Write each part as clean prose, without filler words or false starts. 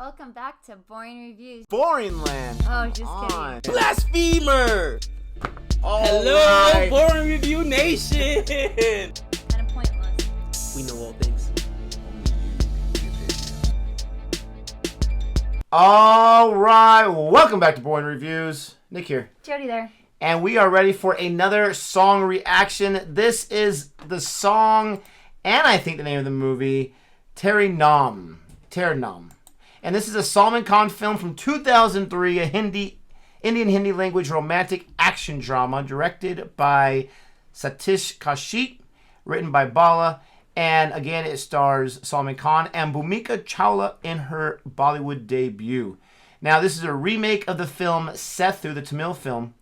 Welcome back to Boring Reviews. Boring land. Oh, just kidding. Blasphemer! Hello, right. Boring Review Nation! Kind of pointless. We know all things. All right, welcome back to Boring Reviews. Nick here. Jodi there. And we are ready for another song reaction. This is the song, and I think the name of the movie, Tere Naam. Tere Naam. And this is a Salman Khan film from 2003, a Indian Hindi language romantic action drama directed by Satish Kaushik, written by Bala. And again, it stars Salman Khan and Bhumika Chawla in her Bollywood debut. Now, this is a remake of the film Sethu, the Tamil film,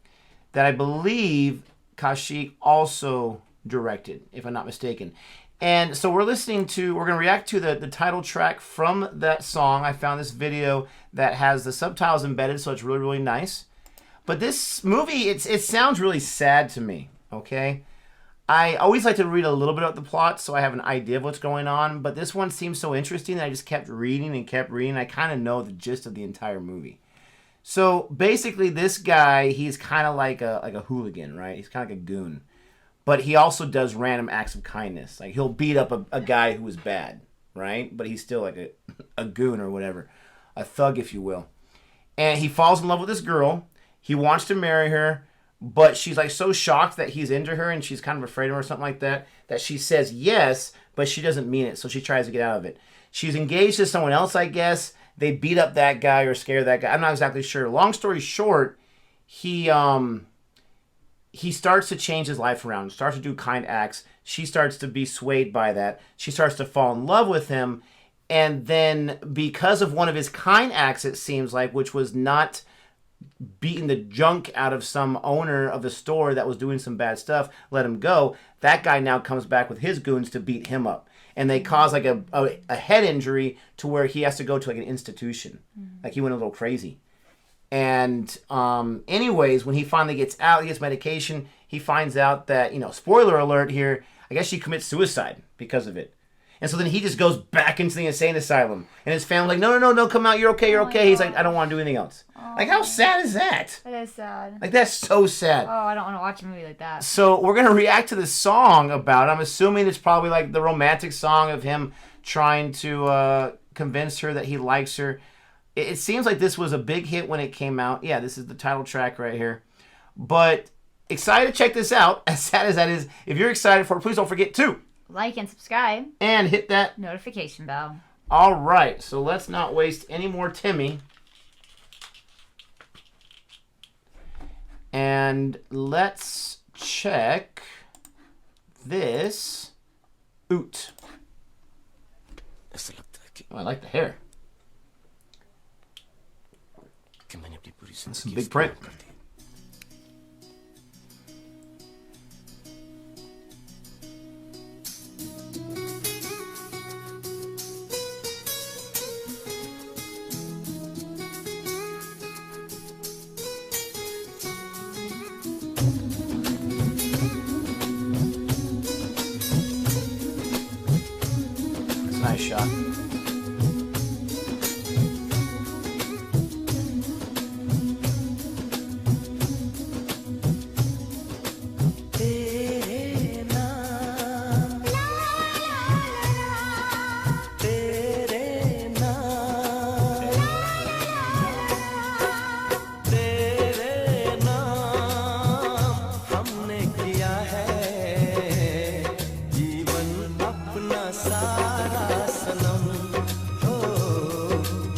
that I believe Kaushik also directed, if I'm not mistaken. And so we're going to react to the title track from that song. I found this video that has the subtitles embedded, so it's really, really nice. But this movie, it sounds really sad to me, okay? I always like to read a little bit of the plot so I have an idea of what's going on, but this one seems so interesting that I just kept reading and kept reading. I kind of know the gist of the entire movie. So basically this guy, he's kind of like a hooligan, right? He's kind of like a goon. But he also does random acts of kindness. Like he'll beat up a guy who is bad, right? But he's still like a goon or whatever. A thug, if you will. And he falls in love with this girl. He wants to marry her. But she's like so shocked that he's into her and she's kind of afraid of him or something like that, that she says yes, but she doesn't mean it. So she tries to get out of it. She's engaged to someone else, I guess. They beat up that guy or scare that guy. I'm not exactly sure. Long story short, he starts to change his life around, starts to do kind acts. She starts to be swayed by that. She starts to fall in love with him. And then because of one of his kind acts, it seems like, which was not beating the junk out of some owner of the store that was doing some bad stuff, let him go, that guy now comes back with his goons to beat him up. And they cause like a head injury to where he has to go to like an institution. Like he went a little crazy. And anyways, when he finally gets out, he gets medication, he finds out that, spoiler alert here, I guess she commits suicide because of it. And so then he just goes back into the insane asylum. And his family like, no, come out, you're okay. He's like, I don't want to do anything else. Like, how sad is that? That is sad. Like, that's so sad. Oh, I don't want to watch a movie like that. So we're going to react to the song about it. I'm assuming it's probably like the romantic song of him trying to convince her that he likes her. It seems like this was a big hit when it came out. Yeah, this is the title track right here. But excited to check this out, as sad as that is. If you're excited for it, please don't forget to like and subscribe. And hit that notification bell. All right, so let's not waste any more Timmy. And let's check this out. Oh, I like the hair. That's some big print. Nice shot. Tere naam, tere naam, tere naam, हमने किया है जीवन अपना सारा सनम हो,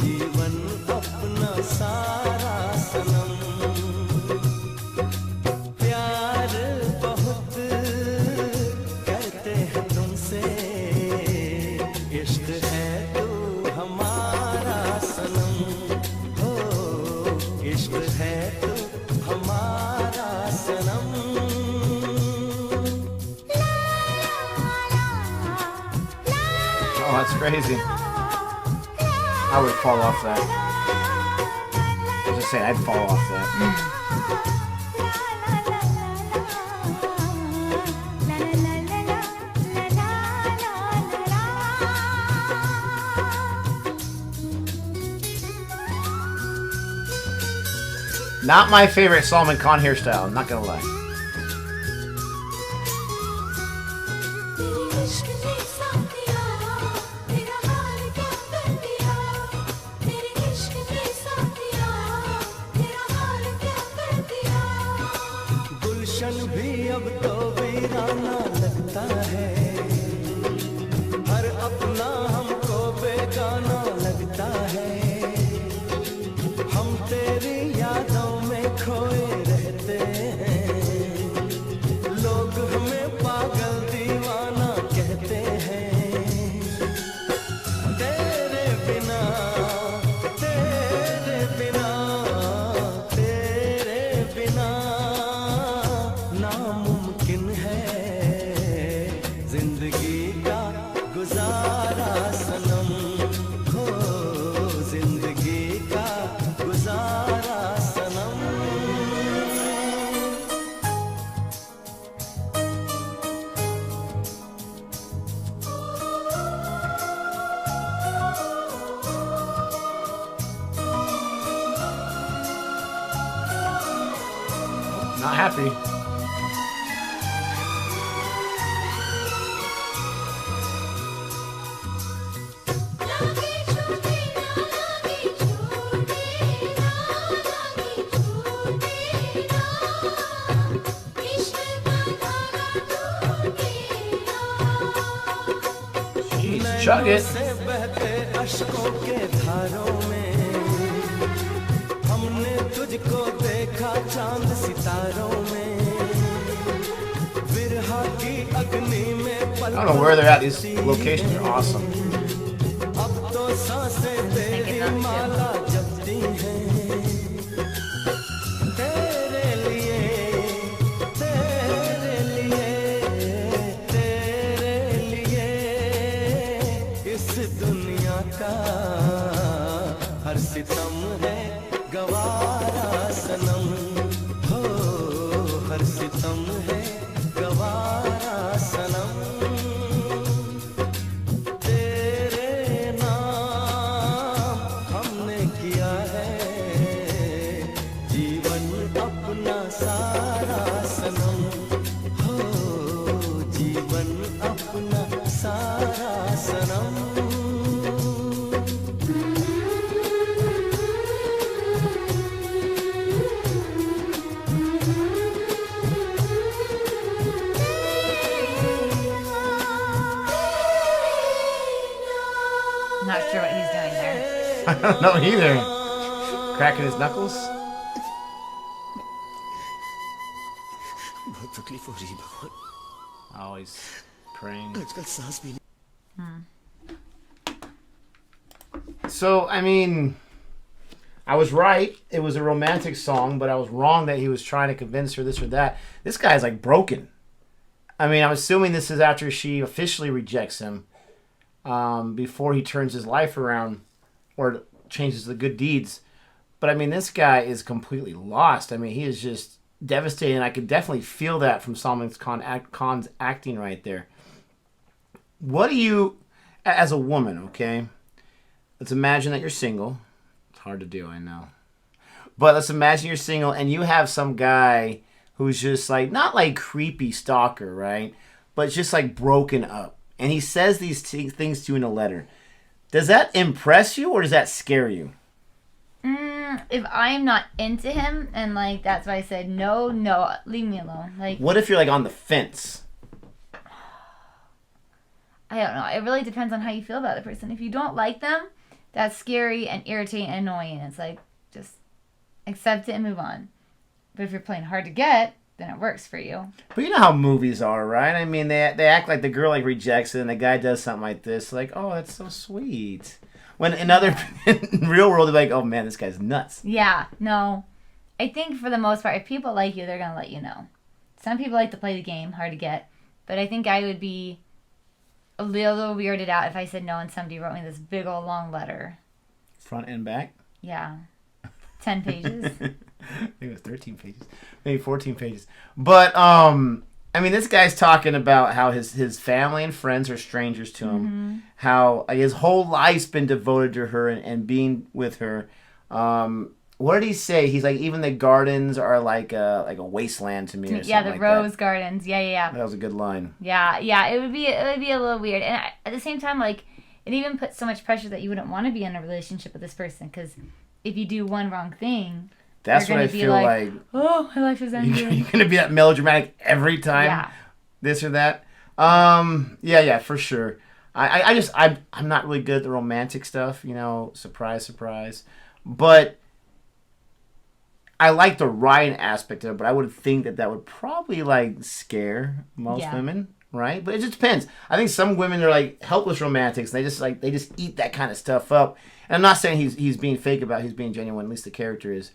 जीवन अपना सारा सनम, प्यार बहुत करते हैं तुमसे, इश्क है तू हमारा सनम हो, इश्क है तू हमारा सनम. Oh, that's crazy. I would fall off that. I was just saying, I'd fall off that. Not my favorite Salman Khan hairstyle, I'm not gonna lie. गुलशन भी अब तो वीराना लगता है, हर अपना हमको बेगाना लगता है। हम तेरी यादों में खोए रहते हैं, लोग हमें पागल दीवाना कहते हैं। तेरे बिना तेरे बिना तेरे बिना नामुमकिन है जिंदगी का गुजारा सनम, हो जिंदगी का गुजारा सनम। Not happy. Jeez, chug it. से बहते अश्कों के धारों में हमने तुझको देखा चांद सितारों में, विरहा की अग्नि में पल I don't know where they're at. These locations are awesome. अब तो सांसें तेरी माला जपती हैं। तेरे लिए तेरे लिए तेरे लिए इस दुनिया का हर सितम है गवारा सनम, हो हर सितम है गवारा सनम। तेरे नाम हमने किया है जीवन अपना सारा सनम, हो जीवन अपना सारा सनम। Not sure what he's doing there. I don't know either. Cracking his knuckles? बहुत तकलीफ हो रही है भगवान, Always praying. आजकल सांस भी नहीं। So, I mean, I was right. It was a romantic song, but I was wrong that he was trying to convince her this or that. This guy's like broken. I mean, I'm assuming this is after she officially rejects him, before he turns his life around or changes the good deeds. But I mean, this guy is completely lost. I mean, he is just devastated. I could definitely feel that from Salman Khan's acting right there. What do you, as a woman, okay? Let's imagine that you're single. It's hard to do, I know. But let's imagine you're single and you have some guy who's just like, not like creepy stalker, right? But just like broken up. And he says these things to you in a letter. Does that impress you or does that scare you? If I'm not into him and like that's why I said no, leave me alone. Like, What if you're like on the fence? I don't know. It really depends on how you feel about the person. If you don't like them, that's scary and irritating and annoying. It's like, just accept it and move on. But if you're playing hard to get, then it works for you. But you know how movies are, right? I mean, they act like the girl like rejects it and the guy does something like this. Like, oh, that's so sweet. When in real world, they're like, oh man, this guy's nuts. Yeah, no. I think for the most part, if people like you, they're going to let you know. Some people like to play the game, hard to get. But I think I would be a little weirded out if I said no and somebody wrote me this big old long letter. Front and back? Yeah. 10 pages. I think it was 13 pages. Maybe 14 pages. But, I mean, this guy's talking about how his family and friends are strangers to him. Mm-hmm. How his whole life's been devoted to her and being with her. what did he say? He's like, even the gardens are like a wasteland to me. Or something Yeah, the like rose that. gardens. Yeah. That was a good line. Yeah. It would be a little weird, and at the same time, like, it even puts so much pressure that you wouldn't want to be in a relationship with this person, because if you do one wrong thing, That's you're what I gonna be feel like. Oh, my life is You're ending. going to be that melodramatic every time. Yeah. This or that. Yeah, for sure. I'm not really good at the romantic stuff, surprise, surprise. But I like the Ryan aspect of it, but I would think that would probably like scare most women, right? But it just depends. I think some women are like helpless romantics. And they just eat that kind of stuff up. And I'm not saying he's being fake about it. He's being genuine. At least the character is.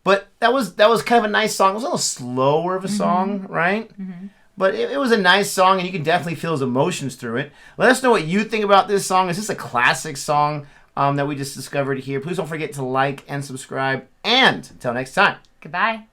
But that was kind of a nice song. It was a little slower of a song, right? Mm-hmm. But it was a nice song, and you can definitely feel his emotions through it. Let us know what you think about this song. Is this a classic song that we just discovered here? Please don't forget to like and subscribe. And until next time. Goodbye.